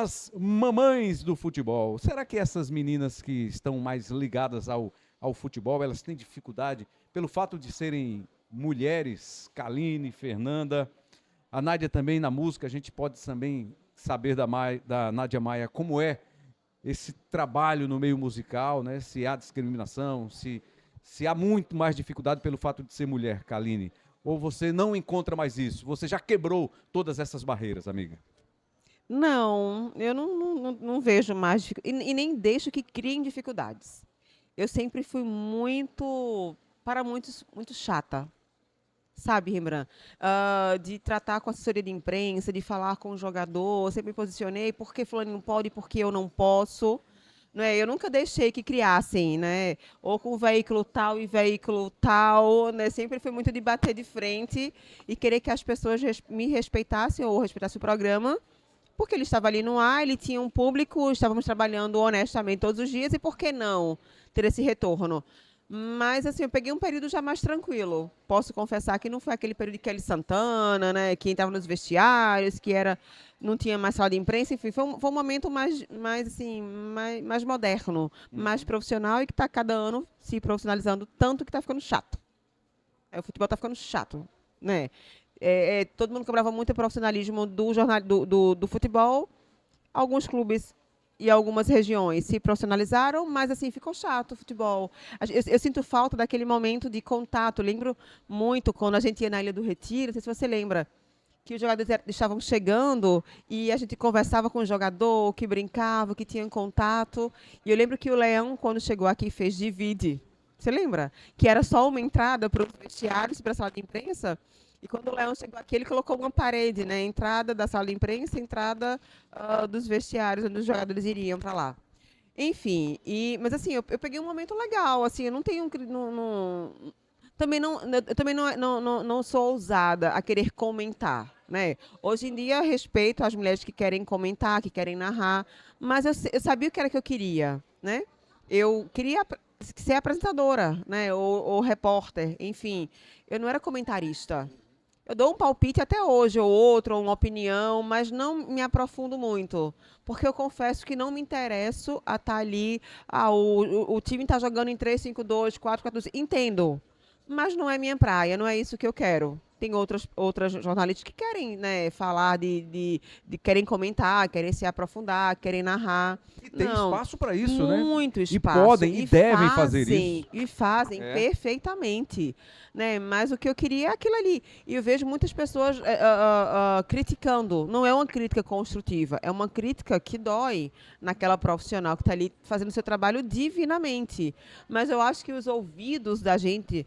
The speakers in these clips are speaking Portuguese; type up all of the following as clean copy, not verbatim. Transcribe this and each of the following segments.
as mamães do futebol. Será que essas meninas que estão mais ligadas ao futebol, elas têm dificuldade pelo fato de serem mulheres? Kaline, Fernanda, a Nádia também na música, a gente pode também saber da Nádia Maia como é esse trabalho no meio musical, né? Se há discriminação, se há muito mais dificuldade pelo fato de ser mulher, Kaline. Ou você não encontra mais isso? Você já quebrou todas essas barreiras, amiga? Não, eu não vejo mais e nem deixo que criem dificuldades. Eu sempre fui muito, para muitos, muito chata, sabe, Rembrandt? De tratar com assessoria de imprensa, de falar com o jogador, eu sempre me posicionei, por que fulano não pode, por que eu não posso. Né? Eu nunca deixei que criassem, né? Ou com veículo tal e veículo tal, né? Sempre foi muito de bater de frente e querer que as pessoas me respeitassem ou respeitassem o programa, porque ele estava ali no ar, ele tinha um público, estávamos trabalhando honestamente todos os dias, e por que não ter esse retorno? Mas, assim, eu peguei um período já mais tranquilo. Posso confessar que não foi aquele período de Kelly Santana, né, que entrava nos vestiários, que era, não tinha mais sala de imprensa, enfim, foi um momento mais, assim, mais moderno, mais profissional e que está cada ano se profissionalizando tanto que está ficando chato. O futebol está ficando chato, né? Todo mundo cobrava muito profissionalismo do futebol. Alguns clubes e algumas regiões se profissionalizaram, mas assim ficou chato o futebol. Eu sinto falta daquele momento de contato. Eu lembro muito quando a gente ia na Ilha do Retiro, não sei se você lembra, que os jogadores estavam chegando e a gente conversava com o jogador, que brincava, que tinha contato. E eu lembro que o Leão, quando chegou aqui, fez divide. Você lembra? Que era só uma entrada para os vestiários, para a sala de imprensa. E quando o Leão chegou aqui, ele colocou uma parede, né? Entrada da sala de imprensa, entrada dos vestiários, onde os jogadores iriam para lá. Enfim, mas assim, eu peguei um momento legal, assim, eu não tenho, também eu também não sou ousada a querer comentar, né? Hoje em dia, eu respeito as mulheres que querem comentar, que querem narrar, mas eu sabia o que era que eu queria, né? Eu queria ser apresentadora, né? Ou repórter, enfim. Eu não era comentarista. Eu dou um palpite até hoje, ou outro, ou uma opinião, mas não me aprofundo muito. Porque eu confesso que não me interesso a estar ali. O time está jogando em 3-5-2, 4-4-2. Entendo. Mas não é minha praia, não é isso que eu quero. Tem outras jornalistas que querem, né, falar querem comentar, querem se aprofundar, querem narrar. E tem Não, espaço para isso, né? muito E espaço. podem e devem fazer isso. E fazem É. perfeitamente. Né? Mas o que eu queria é aquilo ali. E eu vejo muitas pessoas criticando. Não é uma crítica construtiva, é uma crítica que dói naquela profissional que está ali fazendo seu trabalho divinamente. Mas eu acho que os ouvidos da gente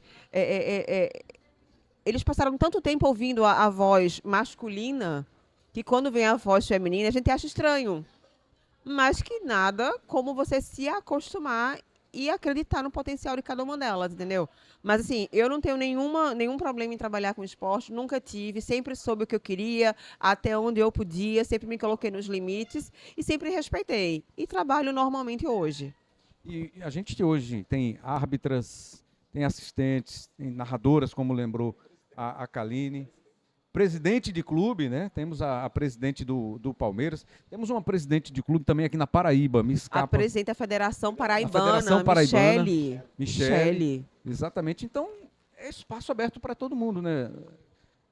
eles passaram tanto tempo ouvindo a voz masculina que quando vem a voz feminina a gente acha estranho. Mas que nada como você se acostumar e acreditar no potencial de cada uma delas, entendeu? Mas assim, eu não tenho nenhum problema em trabalhar com esporte, nunca tive, sempre soube o que eu queria, até onde eu podia, sempre me coloquei nos limites e sempre respeitei. E trabalho normalmente hoje. E a gente hoje tem árbitras, tem assistentes, tem narradoras, como lembrou a Kaline, presidente de clube, né? Temos a presidente do Palmeiras, temos uma presidente de clube também aqui na Paraíba, me escapa, Apresenta a Federação a Federação Paraibana, Paraibana, Michele. Michele, Michele. exatamente. Então, é espaço aberto para todo mundo, né,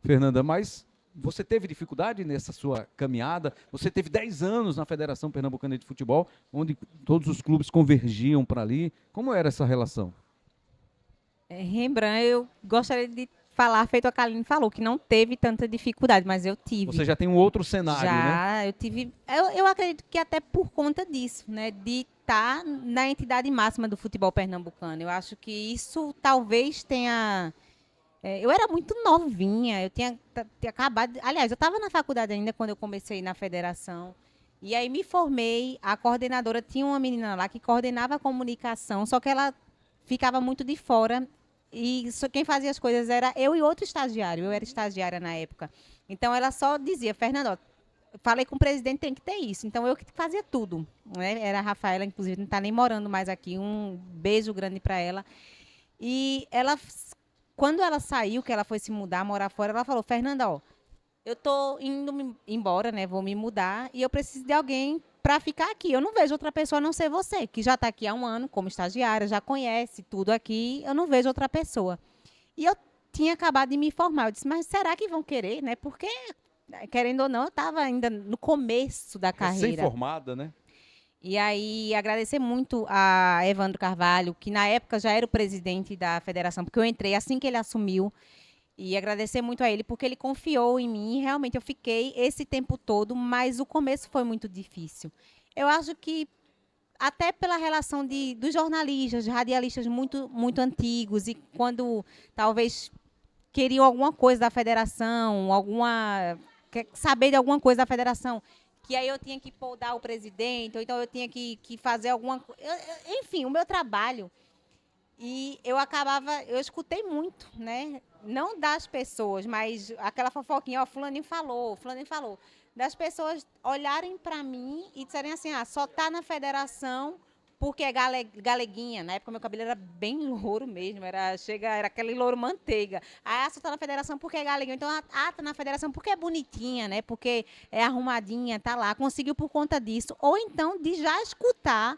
Fernanda? Mas você teve dificuldade nessa sua caminhada? Você teve 10 anos na Federação Pernambucana de Futebol, onde todos os clubes convergiam para ali. Como era essa relação? Rembrandt, eu gostaria de falar, feito a Kaline falou, que não teve tanta dificuldade, mas eu tive. Você já tem um outro cenário, né? Já, eu tive. Eu acredito que até por conta disso, né? De estar na entidade máxima do futebol pernambucano. Eu acho que isso talvez tenha. Eu era muito novinha, eu tinha acabado. Aliás, eu estava na faculdade ainda quando eu comecei na federação. E aí me formei, a coordenadora tinha uma menina lá que coordenava a comunicação, só que ela ficava muito de fora e quem fazia as coisas era eu e outro estagiário. Eu era estagiária na época. Então ela só dizia, Fernando, ó, falei com o presidente, tem que ter isso. Então eu que fazia tudo. Né? Era a Rafaela, inclusive, não está nem morando mais aqui. Um beijo grande para ela. E ela, quando ela saiu, que ela foi se mudar, morar fora, ela falou, Fernanda, ó, eu tô indo embora, né? Vou me mudar e eu preciso de alguém para ficar aqui. Eu não vejo outra pessoa a não ser você, que já está aqui há um ano como estagiária, já conhece tudo aqui. Eu não vejo outra pessoa. E eu tinha acabado de me formar. Eu disse, mas será que vão querer, né? Porque, querendo ou não, eu estava ainda no começo da carreira. Recém-formada, né? E aí, agradecer muito a Evandro Carvalho, que na época já era o presidente da federação, porque eu entrei assim que ele assumiu. E agradecer muito a ele, porque ele confiou em mim. E realmente eu fiquei esse tempo todo, mas o começo foi muito difícil. Eu acho que até pela relação dos jornalistas, radialistas muito antigos, e quando talvez queriam alguma coisa da federação, saber de alguma coisa da federação, que aí eu tinha que podar o presidente, ou então eu tinha que fazer alguma coisa. Enfim, o meu trabalho. E eu escutei muito, né? Não das pessoas, mas aquela fofoquinha, ó, fulaninho falou. Das pessoas olharem para mim e disserem assim, só tá na federação porque é galeguinha. Na época meu cabelo era bem louro mesmo, era aquele louro manteiga. Só tá na federação porque é galeguinha. Então, tá na federação porque é bonitinha, né? Porque é arrumadinha, tá lá. Conseguiu por conta disso. Ou então de já escutar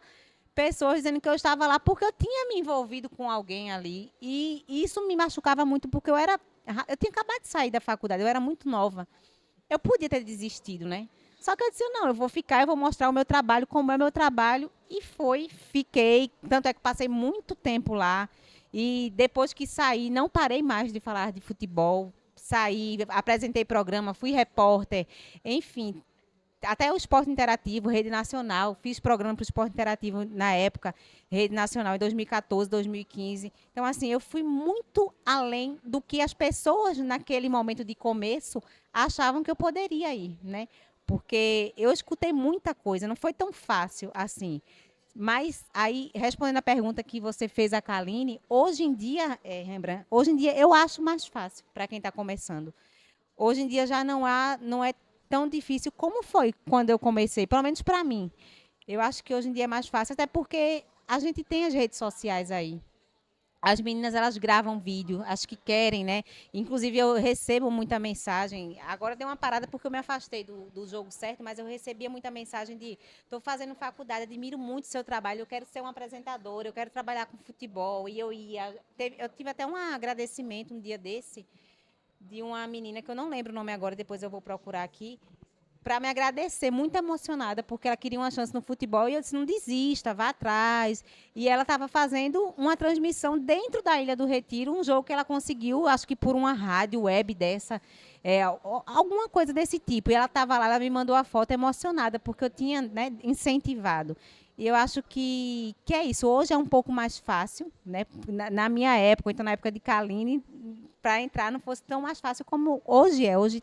pessoas dizendo que eu estava lá porque eu tinha me envolvido com alguém ali. E isso me machucava muito porque eu tinha acabado de sair da faculdade, eu era muito nova. Eu podia ter desistido, né? Só que eu disse, não, eu vou ficar, eu vou mostrar o meu trabalho, como é meu trabalho. E fiquei. Tanto é que passei muito tempo lá. E depois que saí, não parei mais de falar de futebol. Saí, apresentei programa, fui repórter, enfim. Até o Esporte Interativo, Rede Nacional, fiz programa para o Esporte Interativo na época, Rede Nacional, em 2014, 2015. Então, assim, eu fui muito além do que as pessoas, naquele momento de começo, achavam que eu poderia ir, né? Porque eu escutei muita coisa, não foi tão fácil assim. Mas, aí, respondendo a pergunta que você fez a Kaline, hoje em dia, Rembrandt, hoje em dia eu acho mais fácil para quem está começando. Hoje em dia já não é tão difícil como foi quando eu comecei, pelo menos para mim. Eu acho que hoje em dia é mais fácil, até porque a gente tem as redes sociais aí. As meninas, elas gravam vídeo, as que querem, né? Inclusive, eu recebo muita mensagem. Agora deu uma parada porque eu me afastei do jogo certo, mas eu recebia muita mensagem de estou fazendo faculdade, admiro muito o seu trabalho, eu quero ser uma apresentadora, eu quero trabalhar com futebol. E eu tive até um agradecimento um dia desse, de uma menina, que eu não lembro o nome agora, depois eu vou procurar aqui, para me agradecer, muito emocionada, porque ela queria uma chance no futebol, e eu disse, não desista, vá atrás. E ela estava fazendo uma transmissão dentro da Ilha do Retiro, um jogo que ela conseguiu, acho que por uma rádio web dessa, alguma coisa desse tipo. E ela estava lá, ela me mandou a foto emocionada, porque eu tinha, né, incentivado. E eu acho que é isso. Hoje é um pouco mais fácil, né? Na minha época, então na época de Kaline, para entrar não fosse tão mais fácil como hoje é. Hoje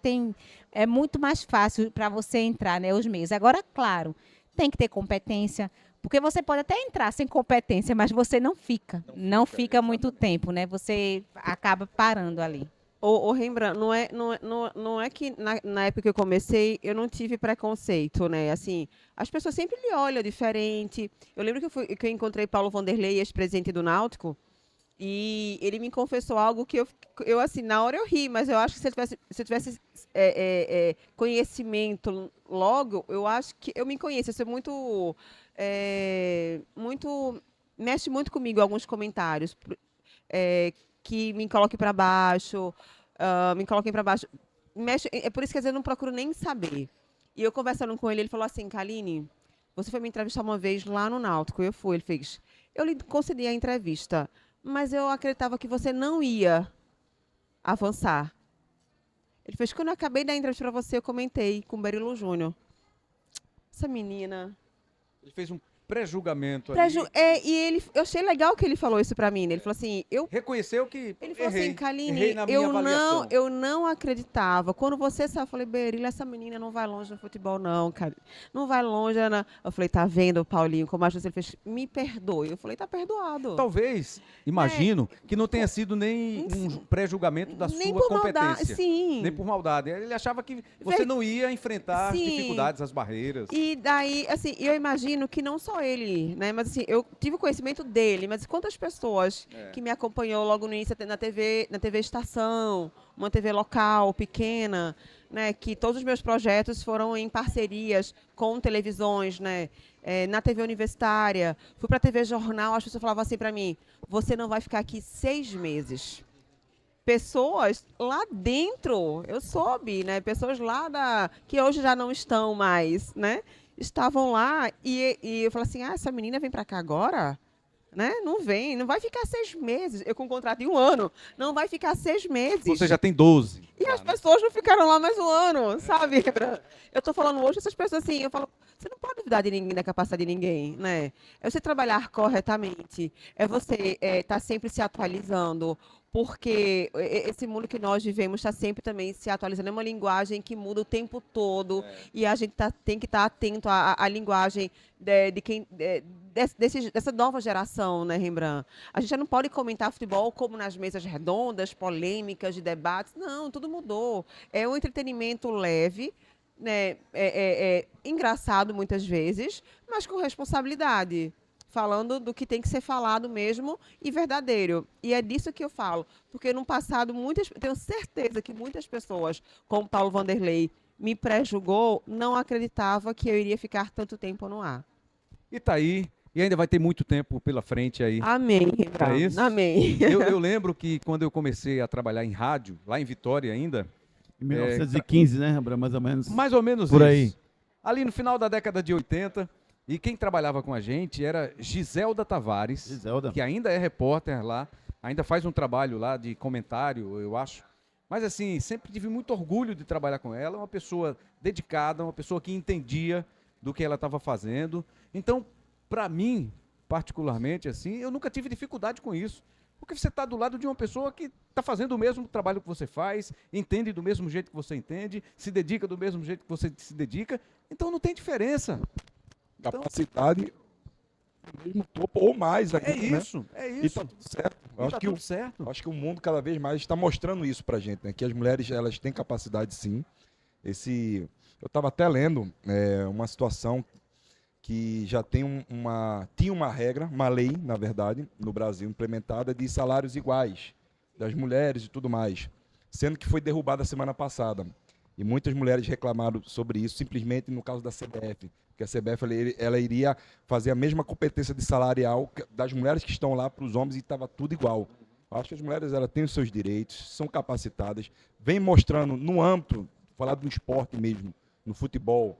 é muito mais fácil para você entrar, né? Os meios. Agora, claro, tem que ter competência, porque você pode até entrar sem competência, mas você não fica. Não fica muito tempo, né? Você acaba parando ali. Ô, Rembrandt, não é que na época que eu comecei, eu não tive preconceito, né? Assim, as pessoas sempre lhe olham diferente. Eu lembro que eu encontrei Paulo Vanderlei, ex-presidente do Náutico, e ele me confessou algo que eu assim, na hora eu ri, mas eu acho que se eu tivesse conhecimento logo, eu acho que eu me conheço. Eu sou mexe muito comigo alguns comentários que me coloquem para baixo, me coloquem para baixo. É por isso que às vezes eu não procuro nem saber. E eu conversando com ele, ele falou assim, Kaline, você foi me entrevistar uma vez lá no Náutico. Eu fui, ele fez, eu lhe concedi a entrevista, mas eu acreditava que você não ia avançar. Ele fez, quando eu acabei da entrevista para você, eu comentei com o Berilo Júnior. Essa menina... Ele fez um pré-julgamento ali. Eu achei legal que ele falou isso para mim. Né? Ele falou assim, Reconheceu que ele falou errei, assim, Kaline, errei na minha avaliação. eu não acreditava. Quando você saiu, eu falei, Berilo, essa menina não vai longe no futebol, não, cara. Não vai longe, Ana. Eu falei, tá vendo, Paulinho, como acho que ele fez? Me perdoe. Eu falei, tá perdoado. Talvez, imagino, que não tenha sido nem um pré-julgamento da nem sua por competência. Maldade, sim. Nem por maldade. Ele achava que você não ia enfrentar as Sim. dificuldades, as barreiras. E daí, assim, eu imagino que não só ele, né? Mas assim, eu tive conhecimento dele, mas quantas pessoas que me acompanhou logo no início na TV Estação, uma TV local, pequena, né, que todos os meus projetos foram em parcerias com televisões, né, na TV Universitária, fui para a TV Jornal, as pessoas falavam assim para mim, você não vai ficar aqui 6 meses. Pessoas lá dentro, eu soube, né, pessoas lá que hoje já não estão mais, né, estavam lá e eu falei assim, essa menina vem para cá agora? Né? Não vem, não vai ficar 6 meses. Eu com um contrato de 1 ano, não vai ficar 6 meses. Você já tem 12. E as pessoas não ficaram lá mais 1 ano, sabe? Eu tô falando hoje, essas pessoas assim, eu falo, você não pode duvidar de ninguém, da capacidade de ninguém, né? É você trabalhar corretamente, é você estar sempre se atualizando, porque esse mundo que nós vivemos está sempre também se atualizando. É uma linguagem que muda o tempo todo e a gente tem que estar atento à linguagem de quem dessa nova geração, né, Rembrandt? A gente já não pode comentar futebol como nas mesas redondas, polêmicas, de debates. Não, tudo mudou. É um entretenimento leve, né, engraçado muitas vezes, mas com responsabilidade. Falando do que tem que ser falado mesmo e verdadeiro. E é disso que eu falo. Porque no passado, tenho certeza que muitas pessoas, como Paulo Vanderlei, me pré-julgou, não acreditava que eu iria ficar tanto tempo no ar. E tá aí, e ainda vai ter muito tempo pela frente aí. Amém, Rembrandt. É isso? Amém. Eu lembro que quando eu comecei a trabalhar em rádio, lá em Vitória ainda, Em 1915, né, Rembrandt? Mais ou menos. mais ou menos Por isso. aí. Ali no final da década de 80, e quem trabalhava com a gente era Giselda Tavares, Giselda. que ainda é repórter lá, ainda faz um trabalho lá de comentário, eu acho. Mas assim, sempre tive muito orgulho de trabalhar com ela, uma pessoa dedicada, uma pessoa que entendia do que ela estava fazendo. Então, para mim, particularmente, assim, eu nunca tive dificuldade com isso. Porque você está do lado de uma pessoa que está fazendo o mesmo trabalho que você faz, entende do mesmo jeito que você entende, se dedica do mesmo jeito que você se dedica, então não tem diferença. Capacidade no mesmo topo ou mais ainda, É né? isso, é E isso. tá tudo certo. Eu E acho tá que tudo certo. acho que o mundo cada vez mais está mostrando isso pra gente, né? Que as mulheres, elas têm capacidade, sim. Eu estava até lendo uma situação que já tem tinha uma regra, uma lei, na verdade, no Brasil implementada de salários iguais das mulheres e tudo mais, sendo que foi derrubada semana passada. E muitas mulheres reclamaram sobre isso, simplesmente no caso da CBF, porque a CBF ela iria fazer a mesma competência de salarial das mulheres que estão lá para os homens e estava tudo igual. Acho que as mulheres elas têm os seus direitos, são capacitadas, vem mostrando no âmbito, falar do esporte mesmo, no futebol,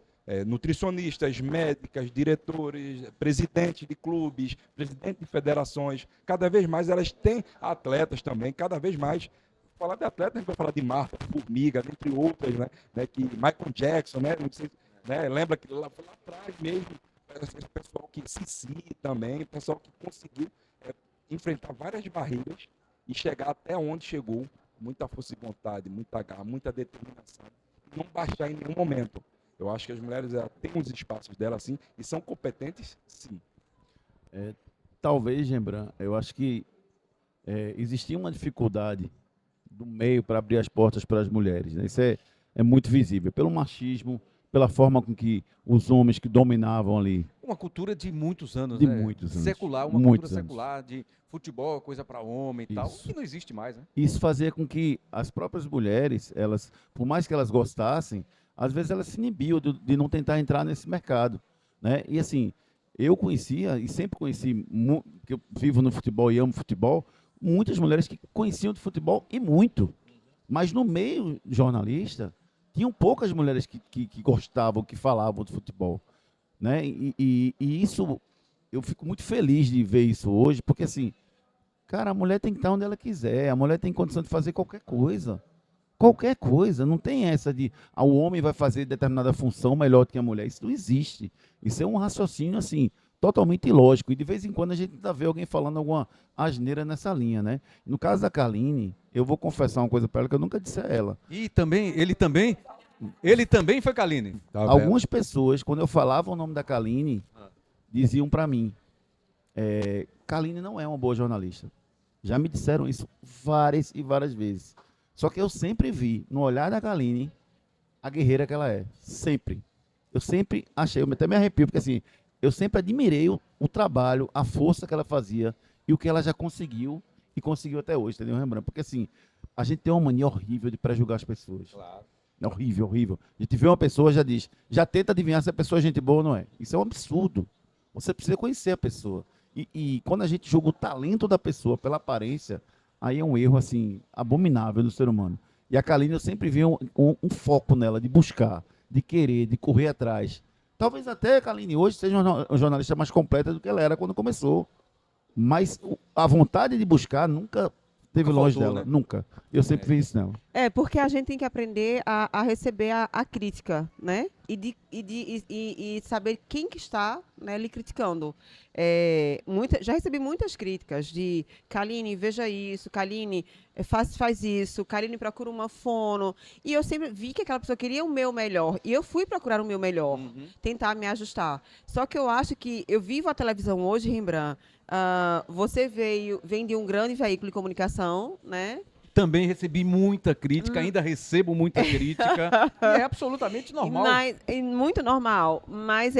nutricionistas, médicas, diretores, presidentes de clubes, presidentes de federações, cada vez mais elas têm atletas também, cada vez mais. Falar de atleta, a gente vai falar de Marta, Formiga, entre outras, né, que Michael Jackson, né, não sei, né, lembra que lá atrás mesmo, esse pessoal que Cici também, pessoal que conseguiu enfrentar várias barreiras e chegar até onde chegou, muita força de vontade, muita garra, muita determinação, e não baixar em nenhum momento. Eu acho que as mulheres têm os espaços delas, sim, e são competentes, sim. Talvez, Rembrandt, eu acho que existia uma dificuldade do meio para abrir as portas para as mulheres, né? Isso é muito visível, pelo machismo, pela forma com que os homens que dominavam ali. Uma cultura de muitos anos, De né? muitos anos. Secular, uma Muitos cultura anos. secular, de futebol, coisa para homem e tal, Isso. que não existe mais, né? Isso fazia com que as próprias mulheres, elas, por mais que elas gostassem, às vezes elas se inibiam de não tentar entrar nesse mercado, né? E assim, eu conhecia e sempre conheci, que eu vivo no futebol e amo futebol, muitas mulheres que conheciam de futebol e muito, mas no meio jornalista tinham poucas mulheres que gostavam, que falavam de futebol, né? E isso, eu fico muito feliz de ver isso hoje, porque assim, cara, a mulher tem que estar onde ela quiser, a mulher tem condição de fazer qualquer coisa. Qualquer coisa, não tem essa de o homem vai fazer determinada função melhor do que a mulher. Isso não existe. Isso é um raciocínio assim, totalmente ilógico. E de vez em quando a gente ainda vê alguém falando alguma asneira nessa linha, né? No caso da Kaline, eu vou confessar uma coisa para ela que eu nunca disse a ela. E também, ele também foi Kaline. Tá vendo? Algumas pessoas, quando eu falava o nome da Kaline, diziam para mim, Kaline não é uma boa jornalista. Já me disseram isso várias e várias vezes. Só que eu sempre vi, no olhar da Kaline, a guerreira que ela é. Sempre. Eu sempre achei, eu até me arrepio, porque assim, eu sempre admirei o trabalho, a força que ela fazia e o que ela já conseguiu e conseguiu até hoje, entendeu, Rembrandt? Porque assim, a gente tem uma mania horrível de pré-julgar as pessoas. Claro. É horrível, horrível. A gente vê uma pessoa, já tenta adivinhar se a pessoa é gente boa ou não é. Isso é um absurdo. Você precisa conhecer a pessoa. E quando a gente julga o talento da pessoa pela aparência, aí é um erro, assim, abominável do ser humano. E a Kaline, eu sempre vi um foco nela, de buscar, de querer, de correr atrás. Talvez até a Kaline hoje seja uma jornalista mais completa do que ela era quando começou. Mas a vontade de buscar nunca teve Nunca longe faltou, dela, né? nunca. Eu sempre vi isso nela. Porque a gente tem que aprender a receber a crítica, né? E saber quem que está, né, lhe criticando. Já recebi muitas críticas de Kaline, veja isso, Kaline, faz isso, Kaline, procura uma fono. E eu sempre vi que aquela pessoa queria o meu melhor. E eu fui procurar o meu melhor, tentar me ajustar. Só que eu acho que eu vivo a televisão hoje, Rembrandt. Você vem de um grande veículo de comunicação, né? Também recebi muita crítica, ainda recebo muita crítica. E é absolutamente normal. Muito normal. Mas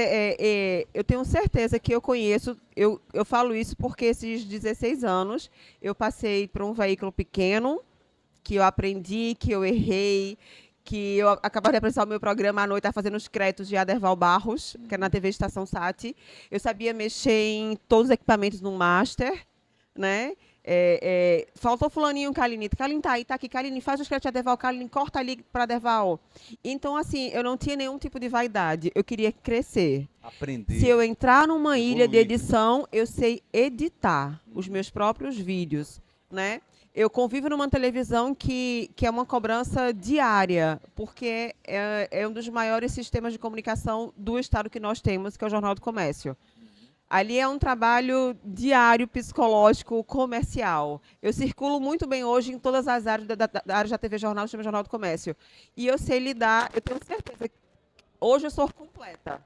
eu tenho certeza que eu conheço. Eu falo isso porque esses 16 anos eu passei por um veículo pequeno, que eu aprendi, que eu errei, que eu acabava de apresentar o meu programa à noite, estava fazendo os créditos de Aderval Barros, que é na TV Estação Sat. Eu sabia mexer em todos os equipamentos no Master, né? Faltou fulaninho, Kaline. Kaline tá aí, tá aqui. Kaline, faz os créditos de Aderval. Kaline, corta ali para Aderval. Então, assim, eu não tinha nenhum tipo de vaidade. Eu queria crescer. Aprender. Se eu entrar numa ilha de Evoluir. edição, eu sei editar os meus próprios vídeos, né? Eu convivo numa televisão que é uma cobrança diária, porque é um dos maiores sistemas de comunicação do estado que nós temos, que é o Jornal do Comércio. Ali é um trabalho diário, psicológico, comercial. Eu circulo muito bem hoje em todas as áreas da área da TV Jornal, chama Jornal do Comércio. E eu sei lidar, eu tenho certeza que hoje eu sou completa.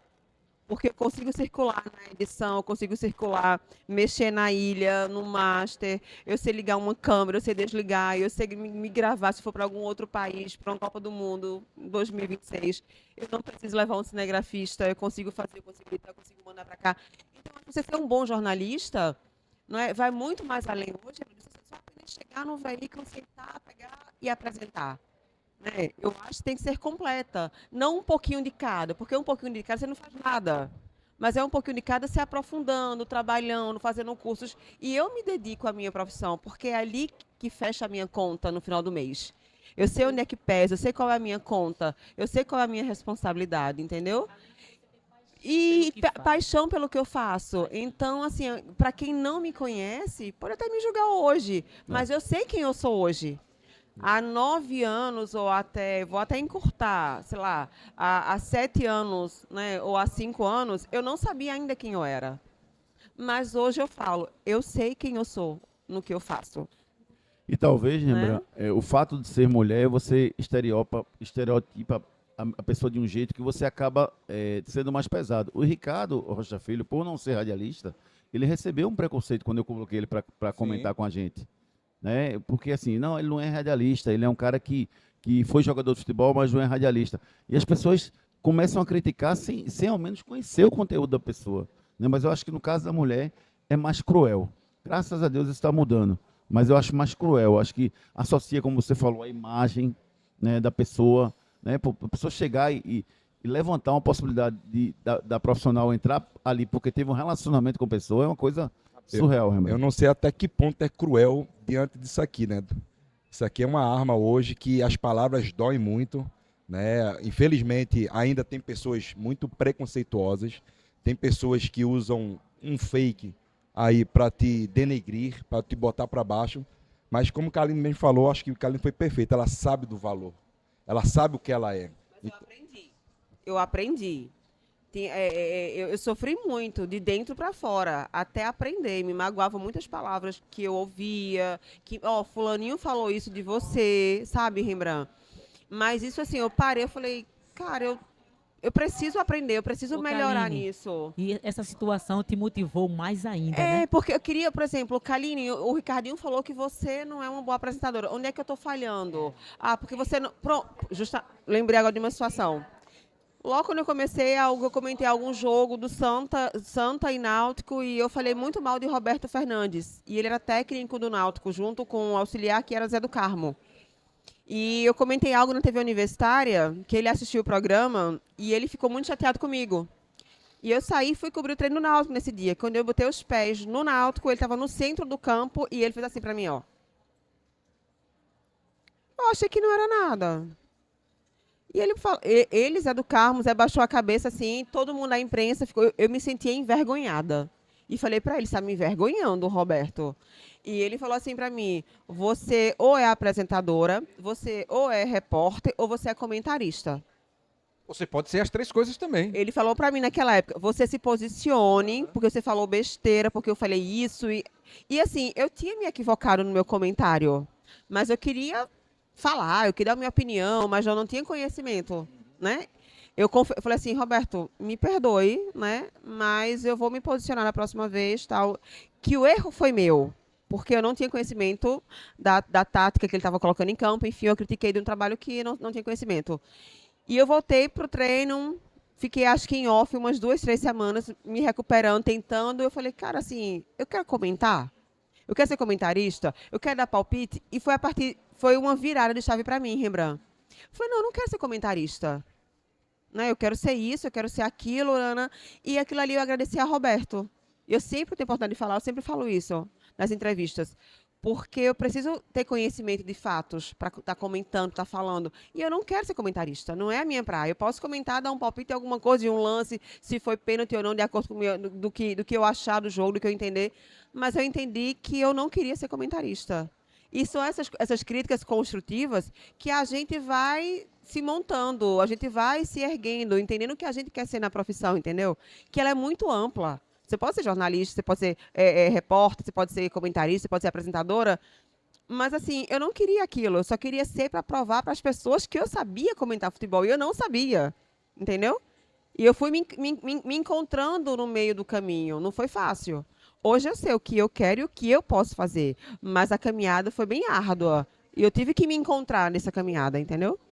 Porque eu consigo circular na edição, eu consigo circular, mexer na ilha, no master, eu sei ligar uma câmera, eu sei desligar, eu sei me gravar se for para algum outro país, para uma Copa do Mundo em 2026. Eu não preciso levar um cinegrafista, eu consigo fazer, eu consigo editar, eu consigo mandar para cá. Então, você ser um bom jornalista, não é? Vai muito mais além hoje, você só apenas chegar no veículo, sentar, pegar e apresentar. Né? Eu acho que tem que ser completa, não um pouquinho de cada, porque um pouquinho de cada você não faz nada. Mas é um pouquinho de cada se aprofundando, trabalhando, fazendo cursos. E eu me dedico à minha profissão, porque é ali que fecha a minha conta no final do mês. Eu sei onde é que pesa, eu sei qual é a minha conta, eu sei qual é a minha responsabilidade, entendeu? E paixão pelo que eu faço. Então, assim, para quem não me conhece, pode até me julgar hoje, mas eu sei quem eu sou hoje. Há 9 anos, ou vou até encurtar, sei lá, há 7 anos, né, ou há 5 anos, eu não sabia ainda quem eu era. Mas hoje eu falo, eu sei quem eu sou no que eu faço. E talvez, Rembrandt, o fato de ser mulher, você estereotipa a pessoa de um jeito que você acaba sendo mais pesado. O Ricardo Rocha Filho, por não ser radialista, ele recebeu um preconceito quando eu coloquei ele para comentar com a gente. Né? Porque assim, não, ele não é radialista, ele é um cara que foi jogador de futebol, mas não é radialista. E as pessoas começam a criticar sem ao menos conhecer o conteúdo da pessoa. Né? Mas eu acho que no caso da mulher é mais cruel. Graças a Deus isso está mudando. Mas eu acho mais cruel. Eu acho que associa, como você falou, a imagem, né, da pessoa. Né? A pessoa chegar e levantar uma possibilidade da profissional entrar ali porque teve um relacionamento com a pessoa é uma coisa surreal, Rembrandt. Eu não sei até que ponto é cruel diante disso aqui, né? Isso aqui é uma arma hoje que as palavras doem muito, né? Infelizmente, ainda tem pessoas muito preconceituosas, tem pessoas que usam um fake aí para te denegrir, para te botar para baixo, mas como a Kaline mesmo falou, acho que a Kaline foi perfeita, ela sabe do valor, ela sabe o que ela é. Mas eu aprendi. Eu sofri muito, de dentro para fora, até aprender. Me magoavam muitas palavras que eu ouvia, que, fulaninho falou isso de você, sabe, Rembrandt? Mas isso assim, eu parei, eu falei, cara, eu preciso aprender, eu preciso melhorar Kaline, nisso. E essa situação te motivou mais ainda, né? Porque eu queria, por exemplo, Kaline, o Ricardinho falou que você não é uma boa apresentadora. Onde é que eu estou falhando? Porque você não... Pronto, lembrei agora de uma situação. Logo quando eu comecei, eu comentei algum jogo do Santa e Náutico e eu falei muito mal de Roberto Fernandes. E ele era técnico do Náutico, junto com o auxiliar que era Zé do Carmo. E eu comentei algo na TV Universitária, que ele assistiu o programa e ele ficou muito chateado comigo. E eu saí e fui cobrir o treino do Náutico nesse dia. Quando eu botei os pés no Náutico, ele estava no centro do campo e ele fez assim para mim, ó. Eu achei que não era nada. E ele falou, ele, Zé do Carmo, Zé baixou a cabeça assim, todo mundo da imprensa ficou, eu me sentia envergonhada. E falei para ele, está me envergonhando, Roberto. E ele falou assim para mim, você ou é apresentadora, você ou é repórter, ou você é comentarista. Você pode ser as três coisas também. Ele falou para mim naquela época, você se posicione, porque você falou besteira, porque eu falei isso. E assim, eu tinha me equivocado no meu comentário, mas eu queria falar, eu queria dar a minha opinião, mas eu não tinha conhecimento, né? Eu falei assim, Roberto, me perdoe, né? Mas eu vou me posicionar na próxima vez, tal. Que o erro foi meu, porque eu não tinha conhecimento da tática que ele estava colocando em campo. Enfim, eu critiquei de um trabalho que não tinha conhecimento. E eu voltei pro treino, fiquei acho que em off umas 2, 3 semanas, me recuperando, tentando. Eu falei, cara, assim, eu quero comentar, eu quero ser comentarista, eu quero dar palpite. E foi uma virada de chave para mim, Rembrandt. Eu falei, não, eu não quero ser comentarista. Né? Eu quero ser isso, eu quero ser aquilo, Ana. E aquilo ali eu agradeci a Roberto. Eu sempre tenho oportunidade de falar, eu sempre falo isso nas entrevistas. Porque eu preciso ter conhecimento de fatos para estar comentando, estar falando. E eu não quero ser comentarista, não é a minha praia. Eu posso comentar, dar um palpite em alguma coisa, de um lance, se foi pênalti ou não, de acordo com do que eu achar do jogo, do que eu entender. Mas eu entendi que eu não queria ser comentarista. E são essas críticas construtivas que a gente vai se montando, a gente vai se erguendo, entendendo o que a gente quer ser na profissão, entendeu? Que ela é muito ampla. Você pode ser jornalista, você pode ser repórter, você pode ser comentarista, você pode ser apresentadora. Mas, assim, eu não queria aquilo. Eu só queria ser para provar para as pessoas que eu sabia comentar futebol. E eu não sabia. Entendeu? E eu fui me encontrando no meio do caminho. Não foi fácil. Hoje eu sei o que eu quero e o que eu posso fazer. Mas a caminhada foi bem árdua. E eu tive que me encontrar nessa caminhada, entendeu?